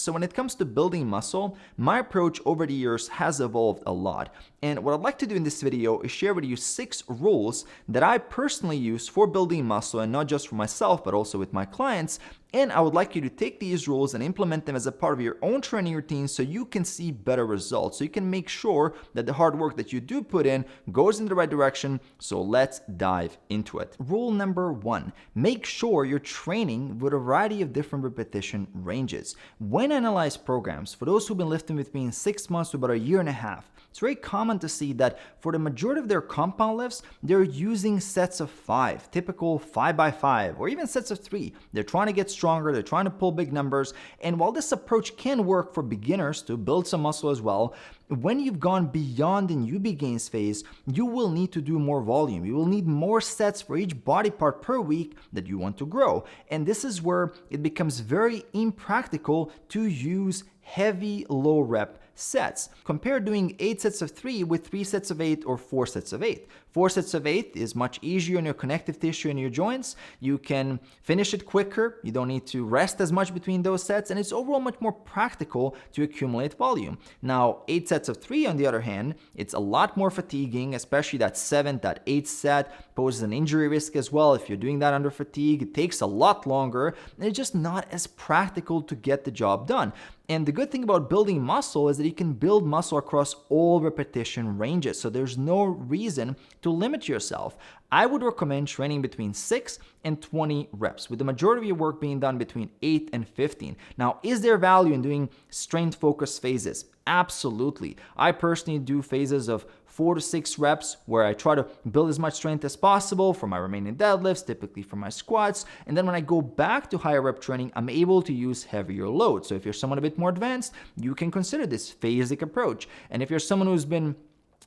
So when it comes to building muscle, my approach over the years has evolved a lot. And what I'd like to do in this video is share with you 6 rules that I personally use for building muscle, and not just for myself, but also with my clients. And I would like you to take these rules and implement them as a part of your own training routine so you can see better results. So you can make sure that the hard work that you do put in goes in the right direction. So let's dive into it. Rule number 1, make sure you're training with a variety of different repetition ranges. When I analyze programs, for those who've been lifting with me in 6 months to about a year and a half, it's very common to see that for the majority of their compound lifts, they're using sets of 5, typical 5x5, or even sets of 3. They're trying to get stronger, they're trying to pull big numbers. And while this approach can work for beginners to build some muscle as well, when you've gone beyond the newbie gains phase, you will need to do more volume. You will need more sets for each body part per week that you want to grow. And this is where it becomes very impractical to use heavy low rep sets. Compare doing 8 sets of 3 with 3 sets of 8 or 4 sets of 8. 4 sets of 8 is much easier on your connective tissue and your joints. You can finish it quicker. You don't need to rest as much between those sets, and it's overall much more practical to accumulate volume. Now, 8 sets of 3 on the other hand, it's a lot more fatiguing, especially that 7th, that 8th set poses an injury risk as well. If you're doing that under fatigue, it takes a lot longer, and it's just not as practical to get the job done. And the good thing about building muscle is that you can build muscle across all repetition ranges. So there's no reason to limit yourself. I would recommend training between 6 and 20 reps, with the majority of your work being done between 8 and 15. Now, is there value in doing strength-focused phases? Absolutely. I personally do phases of 4 to 6 reps where I try to build as much strength as possible for my remaining deadlifts, typically for my squats. And then when I go back to higher rep training, I'm able to use heavier loads. So if you're someone a bit more advanced, you can consider this phasic approach. And if you're someone who's been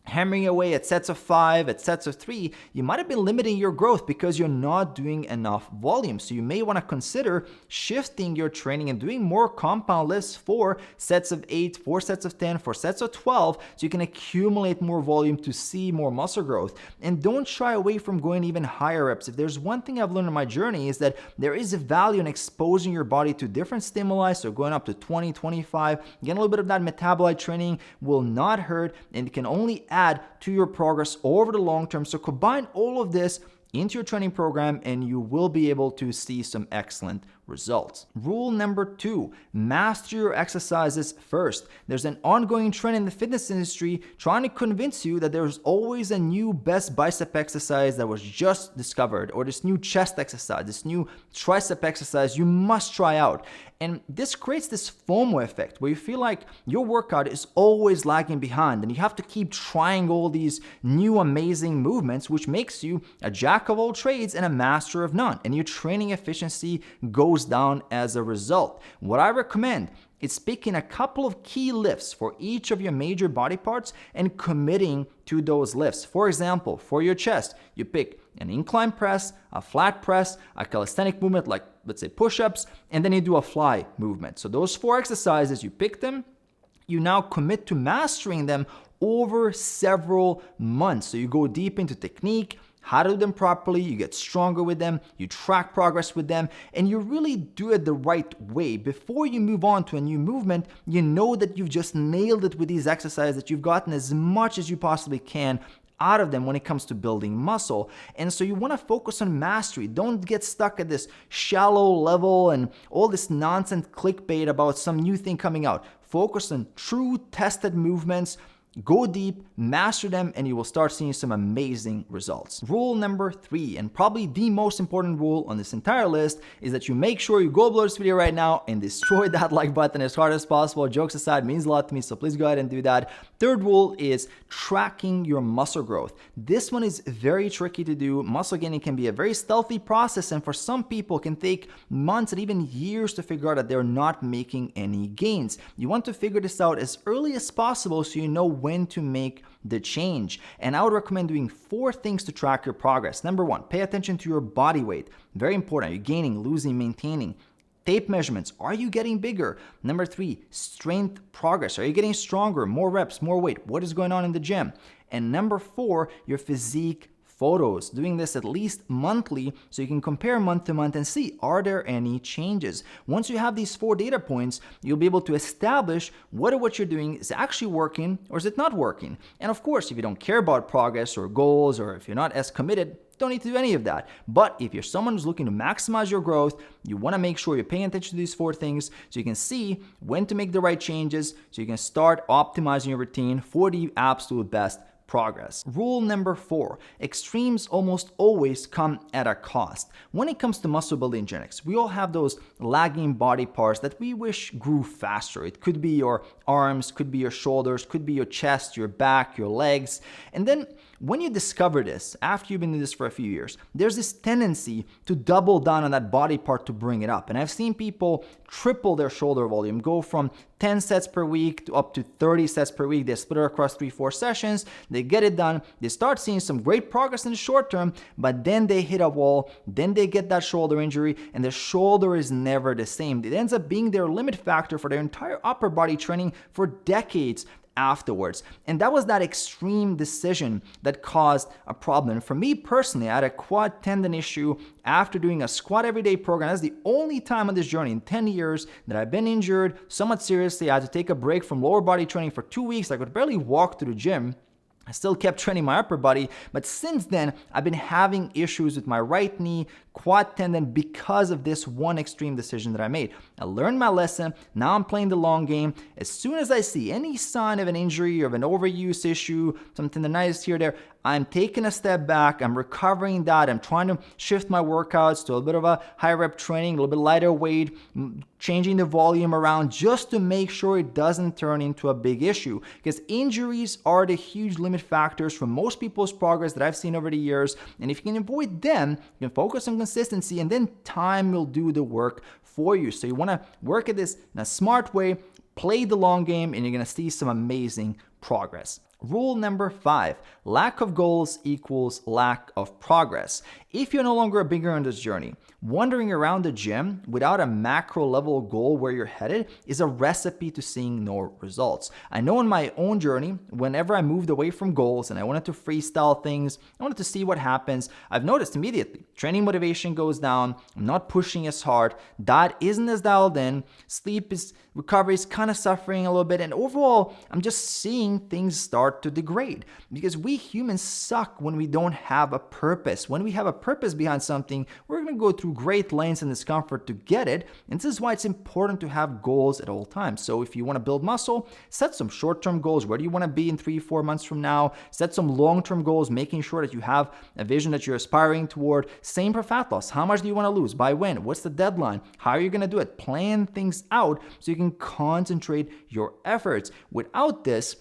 hammering away at sets of 5, at sets of 3, you might have been limiting your growth because you're not doing enough volume. So you may want to consider shifting your training and doing more compound lifts for sets of 8, 4 sets of 10, 4 sets of 12, so you can accumulate more volume to see more muscle growth. And don't shy away from going even higher reps. If there's one thing I've learned in my journey, is that there is a value in exposing your body to different stimuli. So going up to 20, 25, getting a little bit of that metabolite training will not hurt, and it can only add to your progress over the long term. So combine all of this into your training program and you will be able to see some excellent results. Rule number 2, master your exercises first. There's an ongoing trend in the fitness industry trying to convince you that there's always a new best bicep exercise that was just discovered, or this new chest exercise, this new tricep exercise you must try out. And this creates this FOMO effect where you feel like your workout is always lagging behind and you have to keep trying all these new amazing movements, which makes you a jack of all trades and a master of none. And your training efficiency goes down as a result. What I recommend is picking a couple of key lifts for each of your major body parts and committing to those lifts. For example, for your chest, you pick an incline press, a flat press, a calisthenic movement like, let's say, push-ups, and then you do a fly movement. So those 4 exercises, you pick them, you now commit to mastering them over several months. So you go deep into technique, how to do them properly, you get stronger with them, you track progress with them, and you really do it the right way. Before you move on to a new movement, you know that you've just nailed it with these exercises, that you've gotten as much as you possibly can out of them when it comes to building muscle. And so you want to focus on mastery. Don't get stuck at this shallow level and all this nonsense clickbait about some new thing coming out. Focus on true tested movements. Go deep, master them, and you will start seeing some amazing results. Rule number 3, and probably the most important rule on this entire list, is that you make sure you go below this video right now and destroy that like button as hard as possible. Jokes aside, it means a lot to me, so please go ahead and do that. Third rule is tracking your muscle growth. This one is very tricky to do. Muscle gaining can be a very stealthy process, and for some people it can take months and even years to figure out that they're not making any gains. You want to figure this out as early as possible so you know when to make the change. And I would recommend doing 4 things to track your progress. Number 1, pay attention to your body weight. Very important. Are you gaining, losing, maintaining? Tape measurements. Are you getting bigger? Number 3, strength progress. Are you getting stronger? More reps, more weight? What is going on in the gym? And number 4, your physique photos, doing this at least monthly so you can compare month to month and see, are there any changes? Once you have these 4 data points, you'll be able to establish whether what you're doing is actually working or is it not working. And of course, if you don't care about progress or goals, or if you're not as committed, don't need to do any of that. But if you're someone who's looking to maximize your growth, you want to make sure you're paying attention to these 4 things so you can see when to make the right changes, so you can start optimizing your routine for the absolute best progress. Rule number 4, extremes almost always come at a cost. When it comes to muscle building genetics, we all have those lagging body parts that we wish grew faster. It could be your arms, could be your shoulders, could be your chest, your back, your legs. And then when you discover this, after you've been doing this for a few years, there's this tendency to double down on that body part to bring it up. And I've seen people triple their shoulder volume, go from 10 sets per week to up to 30 sets per week. They split it across 3-4 sessions. They get it done. They start seeing some great progress in the short term, but then they hit a wall. Then they get that shoulder injury, and the shoulder is never the same. It ends up being their limit factor for their entire upper body training for decades afterwards. And that was that extreme decision that caused a problem. For me personally, I had a quad tendon issue after doing a squat everyday program. That's the only time on this journey in 10 years that I've been injured somewhat seriously. I had to take a break from lower body training for 2 weeks. I could barely walk to the gym. I still kept training my upper body, but since then, I've been having issues with my right knee, quad tendon because of this one extreme decision that I made. I learned my lesson. Now I'm playing the long game. As soon as I see any sign of an injury or of an overuse issue, some tendonitis here or there, I'm taking a step back. I'm recovering that. I'm trying to shift my workouts to a bit of a high rep training, a little bit lighter weight, changing the volume around just to make sure it doesn't turn into a big issue. Because injuries are the huge limit factors for most people's progress that I've seen over the years. And if you can avoid them, you can focus on consistency, and then time will do the work for you. So you want to work at this in a smart way, play the long game, and you're going to see some amazing progress. Rule number 5, lack of goals equals lack of progress. If you're no longer a beginner on this journey, wandering around the gym without a macro level goal where you're headed is a recipe to seeing no results. I know in my own journey, whenever I moved away from goals and I wanted to freestyle things, I wanted to see what happens, I've noticed immediately training motivation goes down, I'm not pushing as hard, diet isn't as dialed in, recovery is kind of suffering a little bit, and overall, I'm just seeing things start to degrade because we humans suck when we don't have a purpose. When we have a purpose behind something, we're going to go through great lengths and discomfort to get it. And this is why it's important to have goals at all times. So if you want to build muscle, set some short-term goals. Where do you want to be in 3-4 months from now? Set some long-term goals, making sure that you have a vision that you're aspiring toward. Same for fat loss. How much do you want to lose? By when? What's the deadline? How are you going to do it? Plan things out so you can concentrate your efforts. Without this,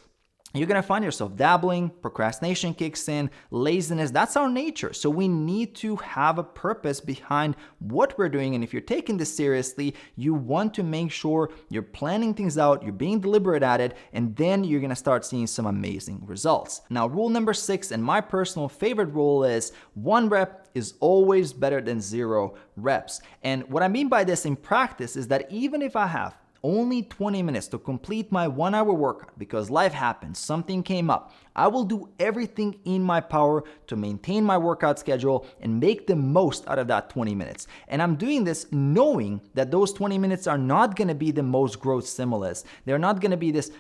you're going to find yourself dabbling, procrastination kicks in, laziness. That's our nature. So we need to have a purpose behind what we're doing. And if you're taking this seriously, you want to make sure you're planning things out, you're being deliberate at it, and then you're going to start seeing some amazing results. Now, rule number 6, and my personal favorite rule, is 1 rep is always better than 0 reps. And what I mean by this in practice is that even if I have only 20 minutes to complete my 1-hour workout because life happened, something came up, I will do everything in my power to maintain my workout schedule and make the most out of that 20 minutes. And I'm doing this knowing that those 20 minutes are not going to be the most growth stimulus. They're not going to be this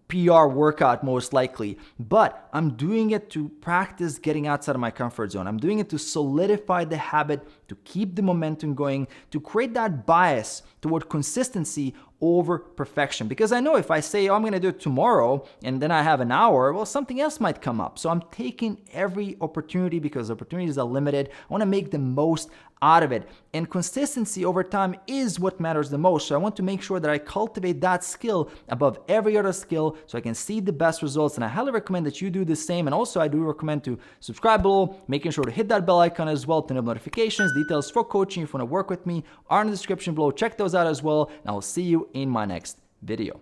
PR workout most likely, but I'm doing it to practice getting outside of my comfort zone. I'm doing it to solidify the habit, to keep the momentum going, to create that bias toward consistency over perfection. Because I know if I say, oh, I'm going to do it tomorrow, and then I have an hour, well, something else might come up. So I'm taking every opportunity because opportunities are limited. I want to make the most out of it. And consistency over time is what matters the most. So I want to make sure that I cultivate that skill above every other skill so I can see the best results. And I highly recommend that you do the same. And also I do recommend to subscribe below, making sure to hit that bell icon as well to enable notifications. Details for coaching if you want to work with me are in the description below. Check those out as well. And I'll see you in my next video.